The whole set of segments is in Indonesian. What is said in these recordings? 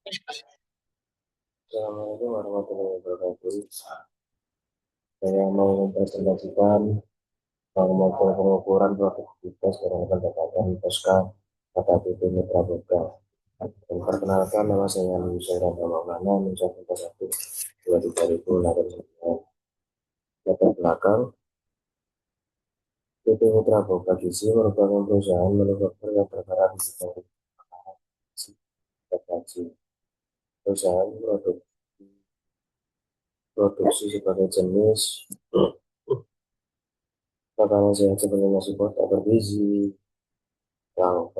Assalamualaikum warahmatullahi wabarakatuh. Saya mau mempresentasikan mengukur pengukuran produktivitas dalam pendapatan Tosca KTP Mitra Boga. Dan perkenalkan, nama saya Nusairan Maulana, Nusa Tenggara 1, 2009. Latar belakang, PT Mitra Boga Gizi merupakan perusahaan manufaktur yang bergerak di bidang teknologi. Perusahaan produksi sebagai jenis makanan sehat seperti nasi kotak bergizi, lauk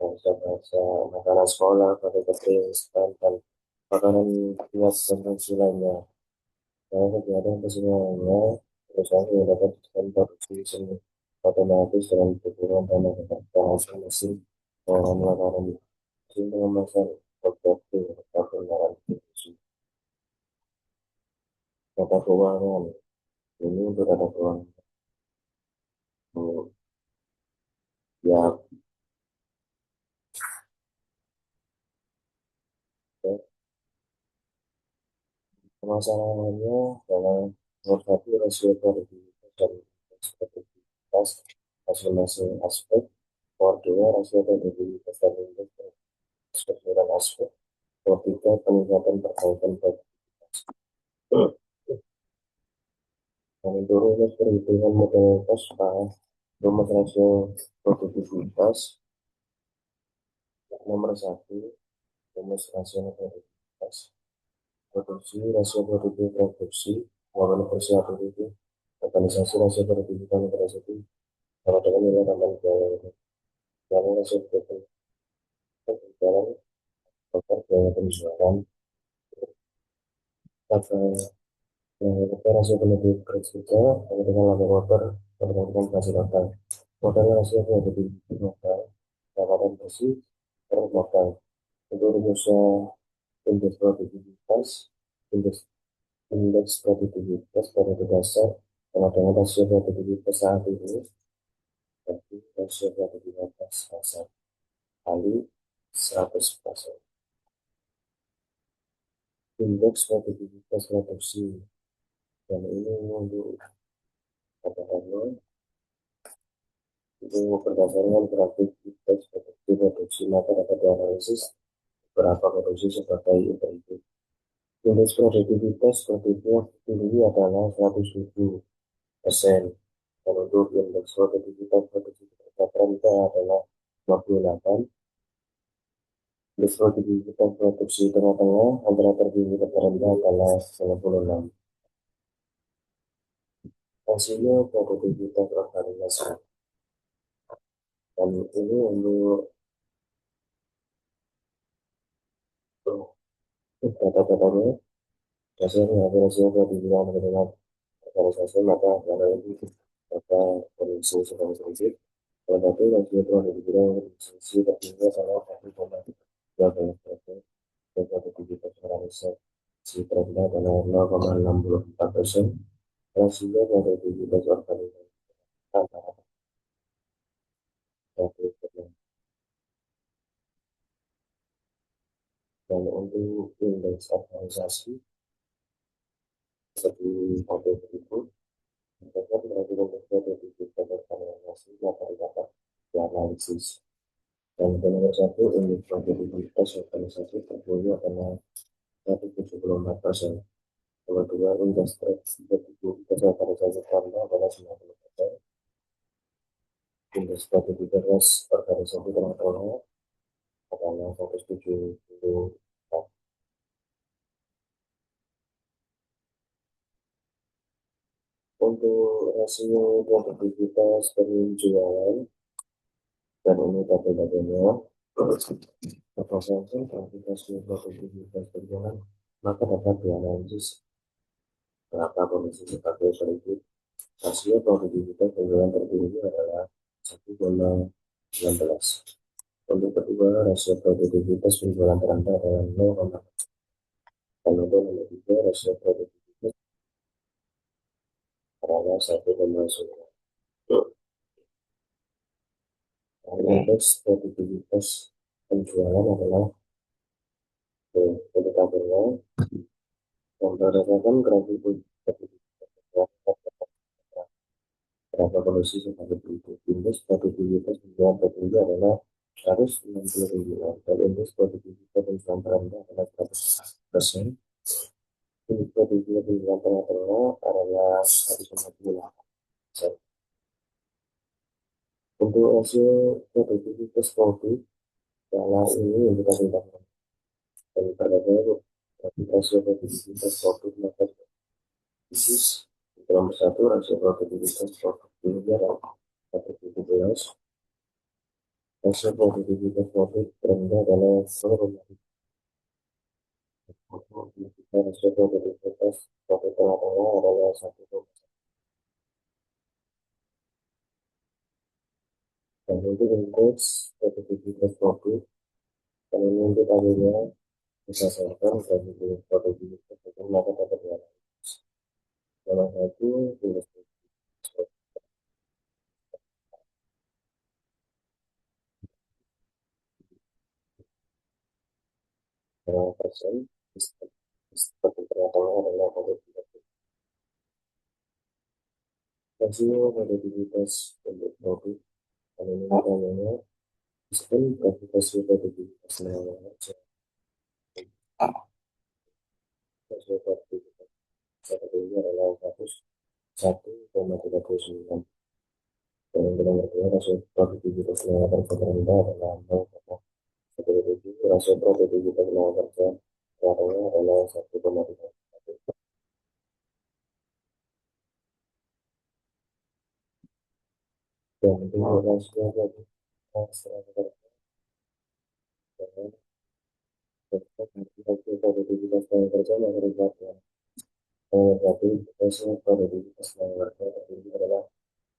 bahasa makanan sekolah, pada kering, instan, dan makanan buat konsumsi lainnya. Dalam kegiatan kesemuanya, perusahaan yang dapat dilakukan produksi semi otomatis dalam kekurungan dan menggunakan mesin pengolahan makanan, mesin pengemasan produktif, atau kendaraan produksi. Data keuangan ini untuk data keuangan ya, permasalahannya dalam nomor satu rasio produktivitas dan produktivitas masing-masing aspek. Nomor dua rasio produktivitas dan indeks keseluruhan aspek. Nomor tiga peningkatan perbaikan produktivitas. Dan untuk rumus perhitungan model Tosca, rumus rasio produktivitas nomor satu, rumus rasio produktivitas produksi, rasio produktif produksi, lawan persiapan itu, organisasi rasio produktivitas organisasi, sama dengan nilai tambah biaya, lalu rasio produktif berjalan, bakar biaya penjualan, kata kita rasio produktif kerja, sama dengan laba motor, berdasarkan hasil total, modal rasio produktif modal, pendapatan bersih, per modal, untuk rumusnya indeks produktivitas, indeks indeks produktivitas pada dasar sama dengan rasio produktivitas saat ini, berarti rasio produktivitas dasar kali 100%. Indeks produktivitas produksi, dan ini untuk katakanlah itu berdasarkan grafik indeks produksi, maka dapat dianalisis berapa produksi sebagai itu. Indeks produktivitas produktif tinggi adalah 107%, dan untuk indeks produktivitas produksi rendah adalah 58. Indeks produktivitas produksi tengah-tengah antara tertinggi dan terendah adalah 96. Hasilnya produktivitas organisasi, dan ini untuk data-datanya dasarnya hasil produktivitas dengan organisasi, maka karena itu data kondisi sedang sedikit. Salah satu rasio produktivitas organisasi tertinggi adalah 1,12%, dan produktivitas organisasi terendah adalah 0,64%. Rasio produktivitas organisasi antara dan untuk indeks organisasi seperti model berikut, mereka melakukan produktivitas organisasi yang dapat dianalisis. Dan nomor satu, indeks produktivitas organisasi tertinggi adalah 174%. Nomor dua, indeks produktivitas organisasi terendah adalah 90%. Indeks produktivitas organisasi tengah-tengah adalah 174. Untuk rasio produktivitas penjualan, dan ini tabel-tabelnya, berdasarkan kuantifikasi produktivitas penjualan, maka dapat dianalisis berapa kondisi sebagai berikut. Rasio produktivitas penjualan tertinggi adalah 1,19. Untuk kedua, rasio produktivitas penjualan terendah adalah 0, dan untuk nomor tiga, rasio produktivitas adalah 1,9. Indeks produktivitas penjualan adalah Jadi tabelnya yang berdasarkan grafik berapa kondisi sebagai berikut. Indeks produktivitas penjualan tertinggi adalah 160.000 dan indeks produktivitas penjualan terendah adalah 100%. Indeks produktivitas penjualan tengah-tengah adalah 158%. Untuk rasio produktivitas produk skala ini indikator utama dan pada rasio produktivitas produk maka bisnis nomor satu rasio produktivitas produk tinggi adalah 117. Rasio produktivitas produk rendah adalah 0,3. Rasio produktivitas produk tengah-tengah adalah 1,1. Dan untuk indeks produktivitas produk dan ini untuk tabelnya berdasarkan dari produktivitas produk maka dapat dianalisis. Salah satu indeks persen seperti tengah-tengah adalah produktivitas. Rasio produktivitas untuk produk dan ini tabelnya meskipun rasio produktivitas menengah rasio produktivitas satunya adalah 1,39. Dan yang nomor dua rasio produktivitas tenaga kerja terendah adalah 0,17. Rasio produktivitas tenaga kerja terendah adalah 1,3. Dan untuk rasio produktivitas tenaga kerja rasio produktivitas tenaga kerja masyarakat yang berarti rasio produktivitas tenaga kerja tertinggi adalah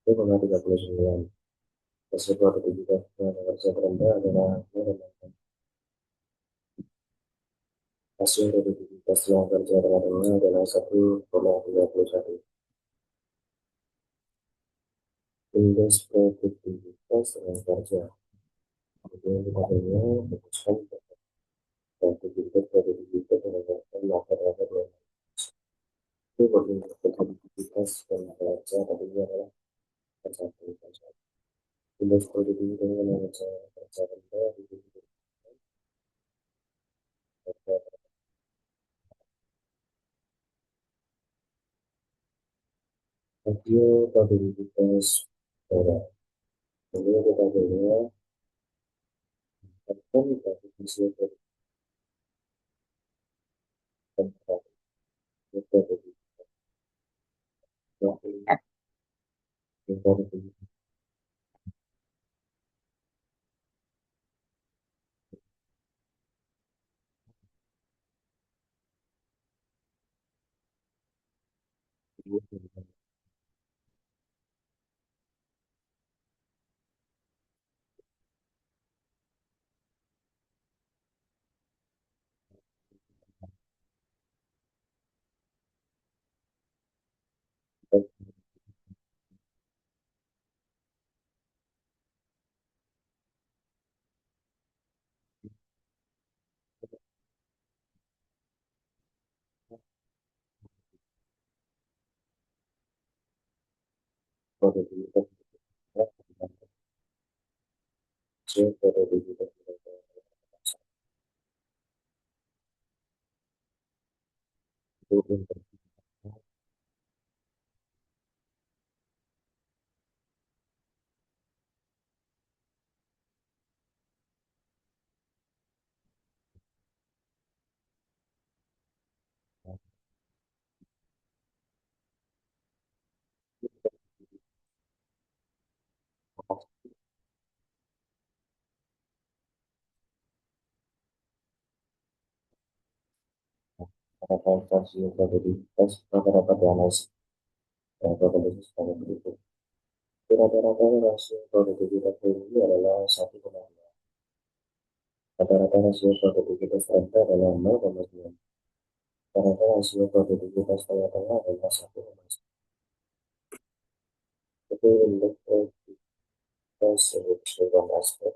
2,39. Rasio produktivitas tenaga kerja terendah adalah 0,6. Rasio produktivitas tenaga kerja terendah adalah 1,31. Indeks produktivitas tenaga kerja kemudian kita memutuskan produktivitas tenaga kerja maka dapat itu produktivitas tenaga kerja tadinya adalah tercapai. Indeks produktivitas tenaga kerja rendah rasio produktivitas orang. Kemudian kita punya rasio produktivitas produktivitas rasio produktivitas itu rasio produktivitas rata-rata dianalisis produktivitas sebagai berikut. Rata-rata rasio produktivitas tinggi adalah 1,2. Rata-rata rasio produktivitas rendah adalah 0,9. Rata-rata rasio produktivitas tengah-tengah adalah 1,1. Itu indeks produktivitas untuk seluruh aspek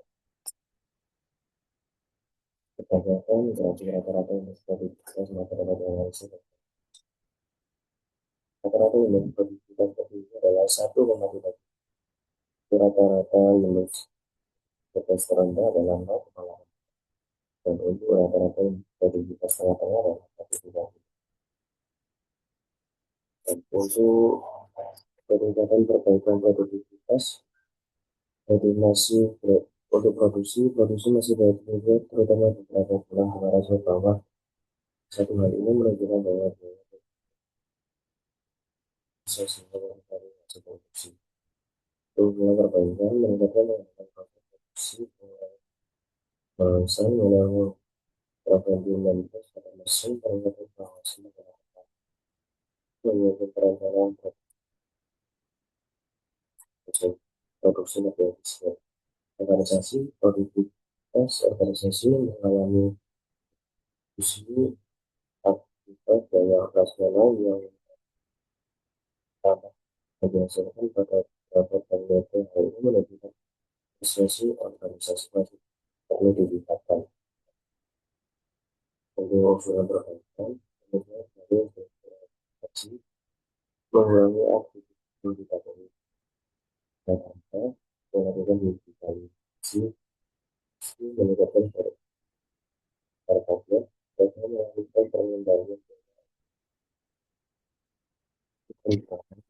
Kegiatan berarti rata-rata indeks produktivitas masyarakat yang harus rata-rata indeks produktivitas tertinggi adalah 1,3. Rata-rata indeks batas terendah adalah 0,8. Dan untuk rata-rata indeks produktivitas tengah-tengah adalah 1,3. Dan untuk peningkatan perbaikan produktivitas, untuk produksi masih baik juga, terutama beberapa bulan dengan rasio bawah. Satu hal ini menunjukkan bahwa bisa sehingga dari hasil produksi. Hubungan perbaikan meningkatkan menggunakan proses produksi, mengurangi pengawasan, mengurangi preventif maintenance pada mesin, peningkatan pengawasan menggunakan mengurangi perencanaan produksi lebih efisien. Organisasi mengalami fusi akibat daya operasional yang tambah berdasarkan pada beberapa penelitian. Hal ini menunjukkan efisiensi organisasi masih perlu ditingkatkan. Untuk usulan perbaikan, kemudian dari organisasi mengurangi aktivitas indikator data, melakukan digitalisasi, meningkatkan performa, dan melakukan pengendalian peningkatan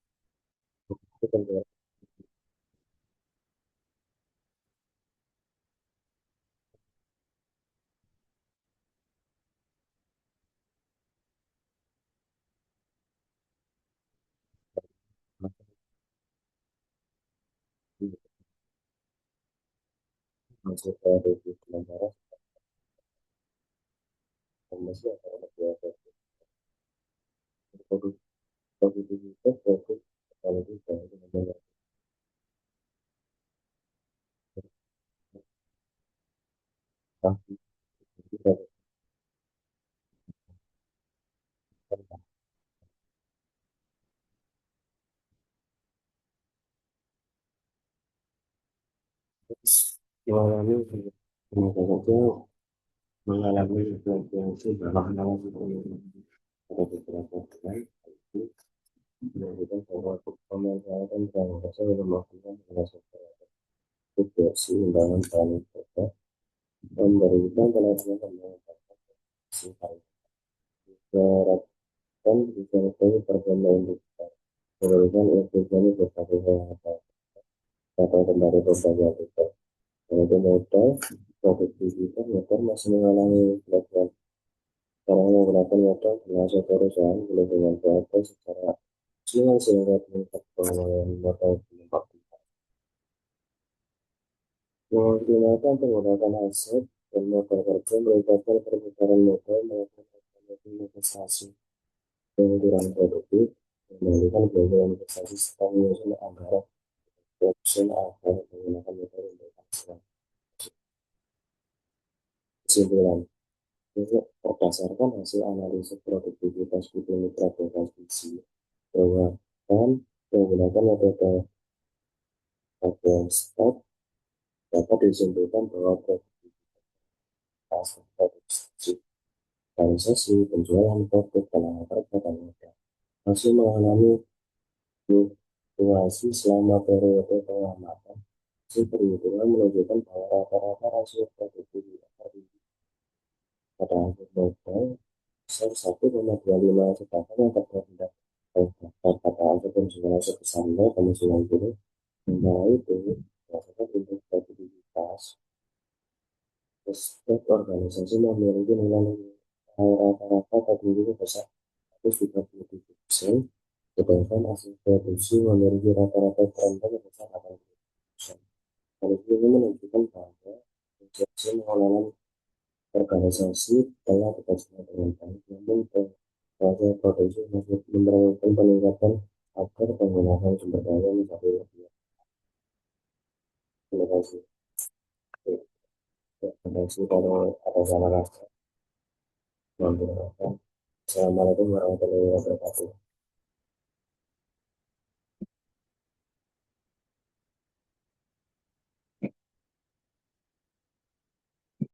masuk ke review sementara informasi akan ada produktivitas fokus teknologi dan pengembangan mengalami saja mengalami fluktuasi dalam analisis pada beberapa bulan itu menunjukkan bahwa pemanfaatan transaksi yang melakukan berdasarkan substitusi undangan paling tepat memberikan pelatihan pengembangan diharapkan bisa lebih performa industri memberikan efisiensi berbagai hal atau kembali berbagai aktivitas. Untuk modal produktivitas motor masih mengalami pelatihan karena menggunakan modal termasuk perusahaan belum dengan berapa secara maksimal sehingga tingkat pengelolaan modal belum optimal. Menggunakan penggunaan aset dan modal kerja melibatkan perputaran modal melakukan investasi yang kurang produktif, mengembalikan belanja investasi serta menyusun anggaran produksi agar menggunakan modal untuk hasil. Kesimpulan, berdasarkan hasil analisis produktivitas Budi Mitra Profesi bahwa menggunakan metode stok dapat disimpulkan bahwa produktivitas produksi organisasi penjualan produk tenaga kerja dan modal masih mengalami fluktuasi selama periode pengamatan. Hasil perhitungan menunjukkan bahwa rata-rata rasio produktivitas pada akhir modal sebesar 1,25, sedangkan yang terdapat pada akhir penjualan sebesar 0,90. Sementara itu, berdasarkan indeks produktivitas, setiap organisasi memiliki nilai rata-rata tertinggi sebesar 137%, sedangkan hasil produksi memiliki rata-rata terendah sebesar 80%. Hal ini menunjukkan bahwa efisiensi pengelolaan organisasi telah bekerja dengan baik, namun proses produksi masih memerlukan peningkatan agar penggunaan sumber daya menjadi lebih efisien. Terima kasih kalau ada salah kata. Assalamualaikum warahmatullahi wabarakatuh.